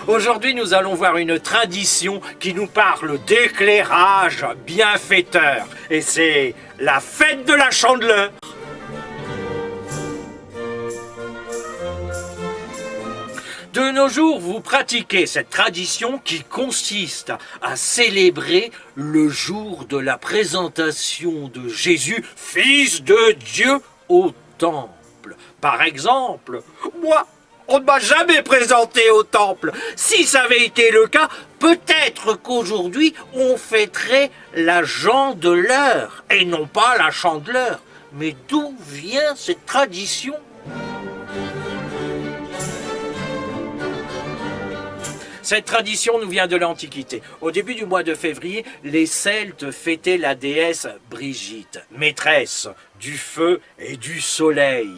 Aujourd'hui, nous allons voir une tradition qui nous parle d'éclairage bienfaiteur. Et c'est la fête de la Chandeleur. De nos jours, vous pratiquez cette tradition qui consiste à célébrer le jour de la présentation de Jésus, Fils de Dieu, au temple. Par exemple, moi, on ne m'a jamais présenté au temple. Si ça avait été le cas, peut-être qu'aujourd'hui, on fêterait la Jandeleur et non pas la Chandeleur. Mais d'où vient cette tradition ? Cette tradition nous vient de l'Antiquité. Au début du mois de février, les Celtes fêtaient la déesse Brigitte, maîtresse du feu et du soleil.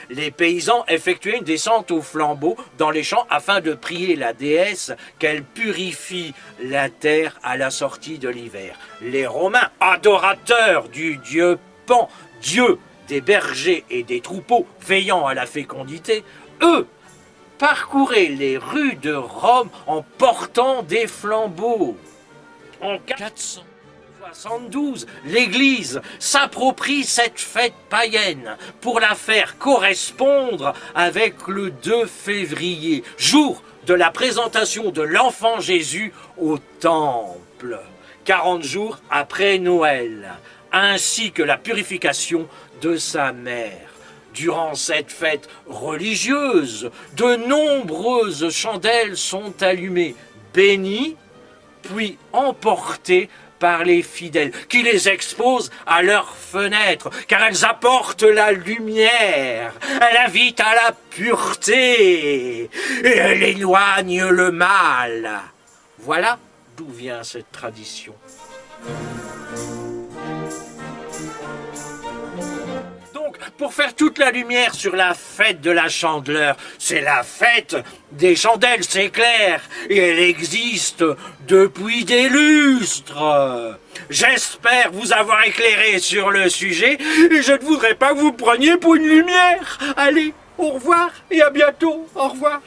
Les paysans effectuaient une descente au flambeau dans les champs afin de prier la déesse qu'elle purifie la terre à la sortie de l'hiver. Les Romains, adorateurs du dieu Pan, dieu des bergers et des troupeaux veillant à la fécondité, eux, parcouraient les rues de Rome en portant des flambeaux. En 472, l'Église s'approprie cette fête païenne pour la faire correspondre avec le 2 février, jour de la présentation de l'enfant Jésus au temple, 40 jours après Noël, ainsi que la purification de sa mère. Durant cette fête religieuse, de nombreuses chandelles sont allumées, bénies, puis emportées par les fidèles, qui les exposent à leurs fenêtres, car elles apportent la lumière, elles invitent à la pureté, et elles éloignent le mal. Voilà d'où vient cette tradition. Pour faire toute la lumière sur la fête de la Chandeleur, c'est la fête des chandelles, c'est clair, et elle existe depuis des lustres. J'espère vous avoir éclairé sur le sujet, et je ne voudrais pas que vous preniez pour une lumière. Allez, au revoir et à bientôt, au revoir.